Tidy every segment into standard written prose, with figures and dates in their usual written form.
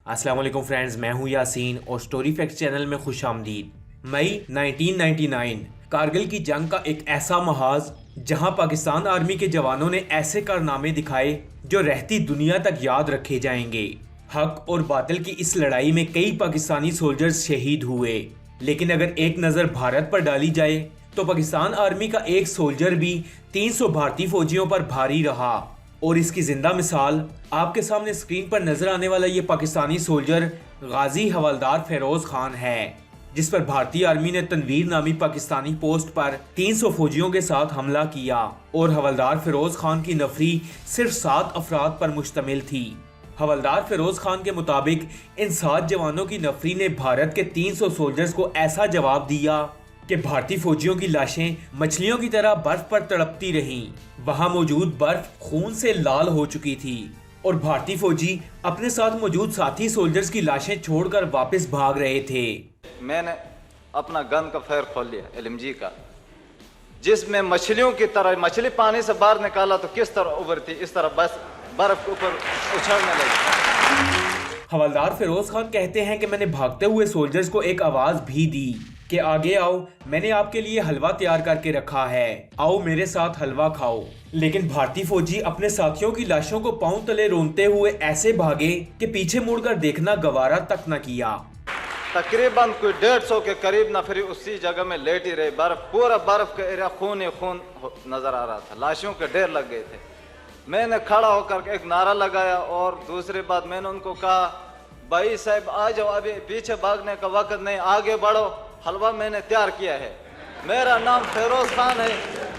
अस्सलाम वालेकुम फ्रेंड्स, मैं हूं यासीन और स्टोरी फैक्ट्स चैनल में खुश आमदीद। मई 1999 कारगिल की जंग का एक ऐसा महाज जहां पाकिस्तान आर्मी के जवानों ने ऐसे कारनामे दिखाए जो रहती दुनिया तक याद रखे जाएंगे। हक और बातिल की इस लड़ाई में कई पाकिस्तानी सोल्जर्स शहीद हुए, लेकिन अगर एक नज़र भारत पर डाली जाए तो पाकिस्तान आर्मी का एक सोल्जर भी 300 भारतीय फौजियों पर भारी रहा। और इसकी जिंदा मिसाल आपके सामने स्क्रीन पर नजर आने वाला ये पाकिस्तानी सोल्जर गाजी हवलदार फेरोज खान है, जिस पर भारतीय आर्मी ने तनवीर नामी पाकिस्तानी पोस्ट पर 300 फौजियों के साथ हमला किया। और हवलदार फेरोज खान की नफरी सिर्फ 7 अफराद पर मुश्तमिल थी। हवलदार फेरोज खान के मुताबिक इन 7 जवानों की नफरी ने भारत के 300 सोल्जर्स को ऐसा जवाब दिया कि भारतीय फौजियों की लाशें मछलियों की तरह बर्फ पर तड़पती रहीं। वहां मौजूद बर्फ खून से लाल हो चुकी थी और भारतीय फौजी अपने साथ मौजूद साथी सोल्जर्स की लाशें छोड़कर वापस भाग रहे थे। मैंने अपना गन का फायर खोल लिया एलएमजी का, जिसमें मछलियों की तरह मछली पानी से बाहर निकाला तो किस तरह उभरती, इस तरह बस बर्फ के ऊपर उछलने लगी। हवलदार फेरोज खान कहते हैं कि मैंने भागते हुए सोल्जर्स को एक आवाज भी दी कि आगे आओ, मैंने आपके लिए हलवा तैयार करके रखा है, आओ मेरे साथ हलवा खाओ। लेकिन भारतीय फौजी अपने साथियों की लाशों को पांव तले रोनते हुए ऐसे भागे कि पीछे मुड़कर देखना गवारा तक न किया। तकरीबन कोई 150 के करीब नफरी उसी जगह में लेटी रही। पूरा बर्फ का एरिया खून ही खून नजर आ रहा था, लाशों के ढेर लग गए थे। मैंने खड़ा होकर एक नारा लगाया और दूसरी बात मैंने उनको कहा, भाई साहब आ जाओ, अभी पीछे भागने का वक्त नहीं, आगे बढ़ो, हलवा मैंने तैयार किया है, मेरा नाम फेरोज खान है,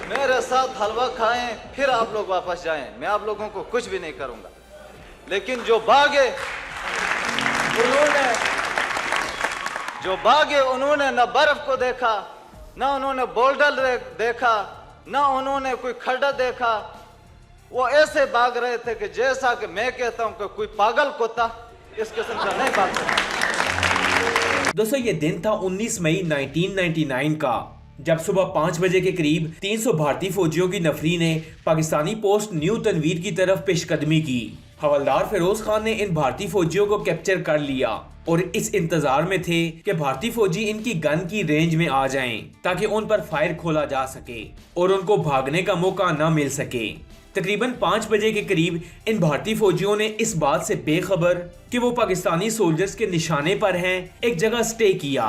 मेरे साथ हलवा खाएं फिर आप लोग वापस जाएं, मैं आप लोगों को कुछ भी नहीं करूंगा। लेकिन जो भागे उन्होंने न बर्फ को देखा, न उन्होंने बोल्डर देखा, न उन्होंने कोई खड्डा देखा। वो ऐसे भाग रहे थे कि जैसा कि मैं कहता हूं कि कोई पागल कुत्ता इस किस्म का नहीं भाग सकता। दोस्तों, ये दिन था 19 मई 1999 का, जब सुबह 5 बजे के करीब 300 भारतीय फौजियों की नफरी ने पाकिस्तानी पोस्ट न्यू तनवीर की तरफ पेशकदमी की। हवलदार फेरोज खान ने इन भारतीय फौजियों को कैप्चर कर लिया और इस इंतजार में थे कि भारतीय फौजी इनकी गन की रेंज में आ जाएं ताकि उन पर फायर खोला जा सके और उनको भागने का मौका न मिल सके। तकरीबन 5 बजे के करीब इन भारतीय फौजियों ने इस बात से बेखबर कि वो पाकिस्तानी सोल्जर्स के निशाने पर हैं एक जगह स्टे किया।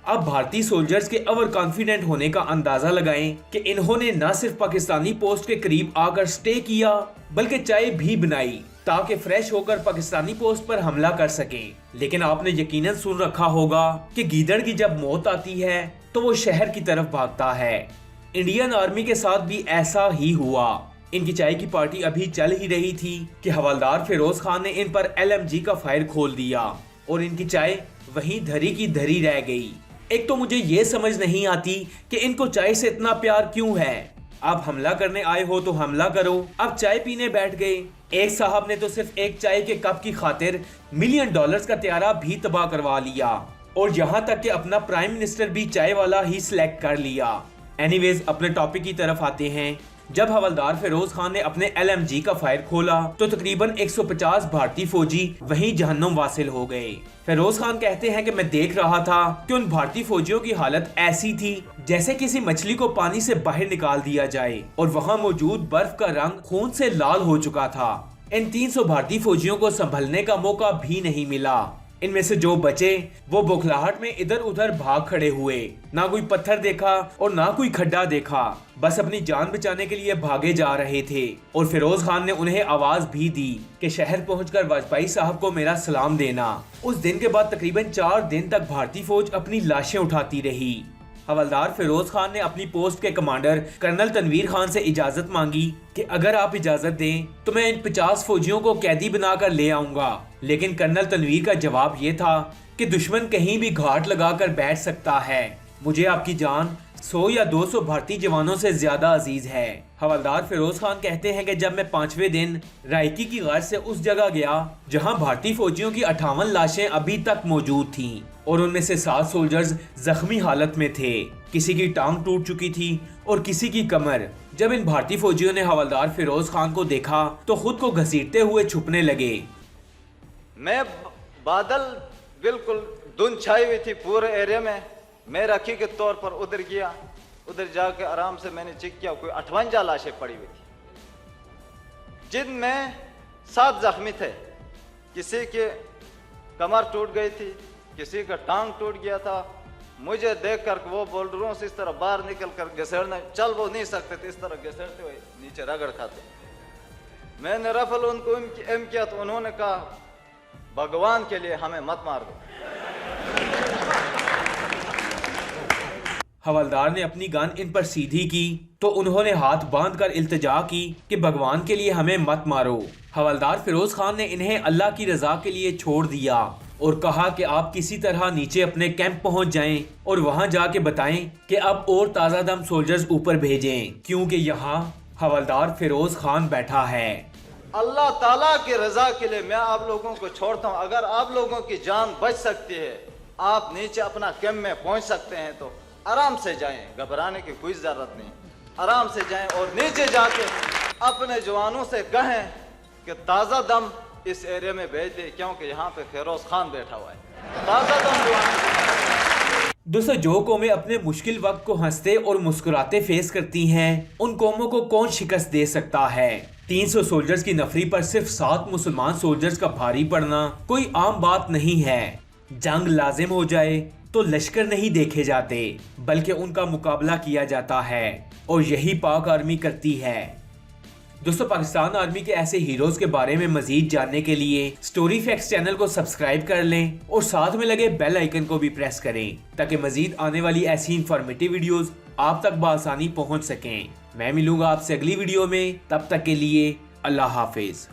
अब भारतीय सोल्जर्स के ओवर कॉन्फिडेंट होने का अंदाजा लगाएं कि इन्होंने न सिर्फ पाकिस्तानी पोस्ट के करीब आकर स्टे किया बल्कि चाय भी बनाई ताकि फ्रेश होकर पाकिस्तानी पोस्ट पर हमला कर सकें। लेकिन आपने यकीनन सुन रखा होगा कि गीदड़ की जब मौत आती है तो वो शहर की तरफ भागता है। इंडियन आर्मी के साथ भी ऐसा ही हुआ। इनकी चाय की पार्टी अभी चल ही रही थी कि हवलदार फेरोज खान ने इन पर एलएमजी का फायर खोल दिया और इनकी चाय वहीं धरी की धरी रह गई। एक तो मुझे ये समझ नहीं आती कि इनको चाय से इतना प्यार क्यों है। आप हमला करने आए हो तो हमला करो, अब चाय पीने बैठ गए। एक साहब ने तो सिर्फ एक चाय के कप की खातिर $1 मिलियन का त्यारा भी तबाह करवा लिया और यहाँ तक कि अपना प्राइम मिनिस्टर भी चाय वाला ही सिलेक्ट कर लिया। एनीवेज, अपने टॉपिक की तरफ आते हैं। जब हवलदार फेरोज खान ने अपने एलएमजी का फायर खोला तो तकरीबन 150 भारतीय फौजी वहीं जहन्नुम वासिल हो गए। फेरोज खान कहते हैं कि मैं देख रहा था कि उन भारतीय फौजियों की हालत ऐसी थी जैसे किसी मछली को पानी से बाहर निकाल दिया जाए और वहां मौजूद बर्फ का रंग खून से लाल हो चुका था। इन 300 भारतीय फौजियों को संभलने का मौका भी नहीं मिला। इनमें से जो बचे वो बौखलाहट में इधर उधर भाग खड़े हुए, ना कोई पत्थर देखा और ना कोई खड्डा देखा, बस अपनी जान बचाने के लिए भागे जा रहे थे। और फिरोज खान ने उन्हें आवाज भी दी कि शहर पहुंचकर वाजपेयी साहब को मेरा सलाम देना। उस दिन के बाद तकरीबन 4 दिन तक भारतीय फौज अपनी लाशें उठाती रही। हवलदार फेरोज खान ने अपनी पोस्ट के कमांडर कर्नल तनवीर खान से इजाजत मांगी कि अगर आप इजाजत दें तो मैं इन 50 फौजियों को कैदी बनाकर ले आऊंगा। लेकिन कर्नल तनवीर का जवाब ये था कि दुश्मन कहीं भी घाट लगाकर बैठ सकता है, मुझे आपकी जान 100 या 200 भारतीय जवानों से ज्यादा अजीज है। हवलदार फेरोज खान कहते हैं कि जब मैं 5वें दिन रायकी की गार से उस जगह गया जहां भारतीय फौजियों की 58 लाशें अभी तक मौजूद थीं और उनमें से 7 सोल्जर्स जख्मी हालत में थे, किसी की टांग टूट चुकी थी और किसी की कमर। जब इन भारतीय फौजियों ने हवलदार फेरोज खान को देखा तो खुद को घसीटते हुए छुपने लगे। मैं बादल बिल्कुल धुंध छाई हुई थी पूरे एरिया में। मैं रखी के तौर पर उधर गया, उधर जाके आराम से मैंने चेक किया, कोई 58 लाशें पड़ी हुई थी, जिनमें 7 जख्मी थे। किसी के कमर टूट गई थी, किसी का टांग टूट गया था। मुझे देखकर वो बोल्डरों से इस तरह बाहर निकल कर घसेड़ना, चल वो नहीं सकते थे, इस तरह घसेड़ते हुए नीचे रगड़ खाते। मैंने रफल उनको एम किया तो उन्होंने कहा भगवान के लिए हमें मत मार दो। हवलदार ने अपनी गन इन पर सीधी की तो उन्होंने हाथ बांधकर इल्तिजा की कि भगवान के लिए हमें मत मारो। हवलदार फिरोज खान ने इन्हें अल्लाह की रजा के लिए छोड़ दिया और कहा कि आप किसी तरह नीचे अपने कैंप पहुंच जाएं और वहां जाके बताएं कि अब और ताज़ा दम सोल्जर्स ऊपर भेजें, क्योंकि यहाँ हवलदार फिरोज खान बैठा है। अल्लाह ताला की रजा के लिए मैं आप लोगों को छोड़ता हूँ। अगर आप लोगों की जान बच सकती है, आप नीचे अपना कैंप में पहुंच सकते हैं तो आराम से जाएं, घबराने की कोई जरूरत नहीं। आराम से जाएं और नीचे जाके अपने जवानों से कहें कि ताज़ा दम इस एरिया में भेज दे, क्योंकि यहाँ पे फिरोज खान बैठा हुआ है। ताज़ा दम जवान। दोस्तों, जो कौमें अपने मुश्किल वक्त को हंसते और मुस्कुराते फेस करती हैं, उन कौमों को कौन शिकस्त दे सकता है। 300 सोल्जर्स की नफरी पर सिर्फ 7 मुसलमान सोल्जर्स का भारी पड़ना कोई आम बात नहीं है। जंग लाजिम हो जाए तो लश्कर नहीं देखे जाते, बल्कि उनका मुकाबला किया जाता है और यही पाक आर्मी करती है। दोस्तों, पाकिस्तान आर्मी के ऐसे हीरोज के बारे में मजीद जानने के लिए स्टोरी फैक्ट्स चैनल को सब्सक्राइब कर लें और साथ में लगे बेल आइकन को भी प्रेस करें ताकि मजीद आने वाली ऐसी इंफॉर्मेटिव वीडियोस आप तक बआसानी पहुंच सकें। मैं मिलूंगा आपसे अगली वीडियो में, तब तक के लिए अल्लाह हाफिज।